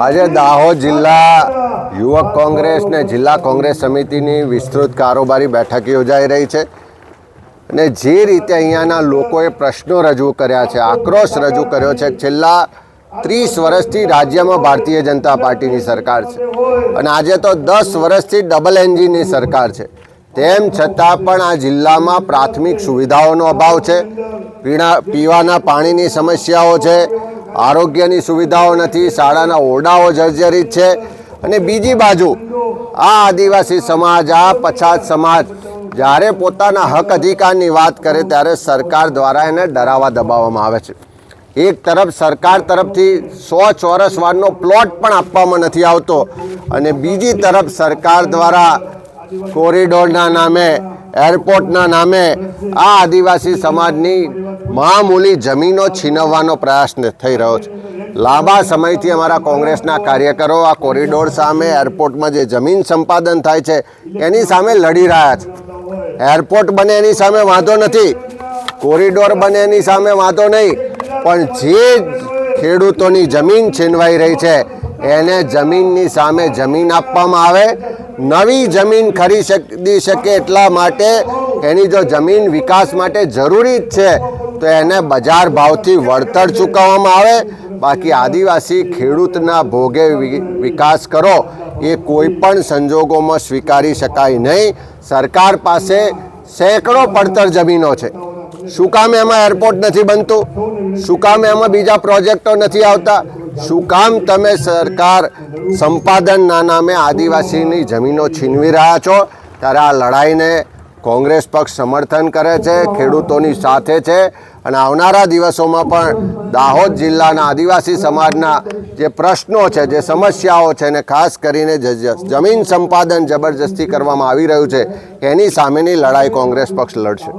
આજે દાહોદ જિલ્લા યુવક કોંગ્રેસ ને જિલ્લા કોંગ્રેસ સમિતિની વિસ્તૃત કારોબારી બેઠક યોજાઈ રહી છે અને જે રીતે અહીંયાના લોકોએ પ્રશ્નો રજૂ કર્યા છે, આક્રોશ રજૂ કર્યો છે. છેલ્લા 30 વર્ષથી રાજ્યમાં ભારતીય જનતા પાર્ટીની સરકાર છે અને આજે તો 10 વર્ષથી ડબલ એન્જિનની સરકાર છે. તેમ છતાં પણ આ જિલ્લામાં પ્રાથમિક સુવિધાઓનો અભાવ છે, પીવાના પાણીની સમસ્યાઓ છે, આરોગ્યની સુવિધાઓ નથી, શાળાના ઓરડાઓ જર્જરિત છે. અને બીજી બાજુ આ આદિવાસી સમાજ, આ પછાત સમાજ જ્યારે પોતાના હક અધિકારની વાત કરે ત્યારે સરકાર દ્વારા એને ડરાવવા દબાવવામાં આવે છે. એક તરફ સરકાર તરફથી 100 ચોરસ વારનો પ્લોટ પણ આપવામાં નથી આવતો અને બીજી તરફ સરકાર દ્વારા કોરિડોરના નામે, એરપોર્ટના નામે આ આદિવાસી સમાજની મામૂલી જમીનો છીનવવાનો પ્રયાસ થઈ રહ્યો છે. લાંબા સમયથી અમારા કોંગ્રેસના કાર્યકરો આ કોરિડોર સામે, એરપોર્ટમાં જે જમીન સંપાદન થાય છે એની સામે લડી રહ્યા છે. એરપોર્ટ બને એની સામે વાંધો નથી, કોરિડોર બને એની સામે વાંધો નહીં, પણ જે ખેડૂતોની જમીન છીનવાઈ રહી છે એને જમીનની સામે જમીન આપવામાં આવે. નવી જમીન ખરીદી શકે એટલા માટે એની જો જમીન વિકાસ માટે જરૂરી જ છે તો એને બજાર ભાવથી વળતર ચૂકવવામાં આવે. બાકી આદિવાસી ખેડૂતના ભોગે વિકાસ કરો એ કોઈ પણ સંજોગોમાં સ્વીકારી શકાય નહીં. સરકાર પાસે સેંકડો પડતર જમીનો છે. શું કામ એમાં એરપોર્ટ નથી બનતું? શું કામ એમાં બીજા પ્રોજેક્ટો નથી આવતા? શું કામ તમે સરકાર સંપાદનના નામે આદિવાસીની જમીનો છીનવી રહ્યા છો? ત્યારે આ લડાઈને કોંગ્રેસ પક્ષ સમર્થન કરે છે, ખેડૂતોની સાથે છે અને આવનારા દિવસોમાં પણ દાહોદ જિલ્લાના આદિવાસી સમાજના જે પ્રશ્નો છે, જે સમસ્યાઓ છે અને ખાસ કરીને જમીન સંપાદન જબરજસ્તી કરવામાં આવી રહ્યું છે એની સામેની લડાઈ કોંગ્રેસ પક્ષ લડશે.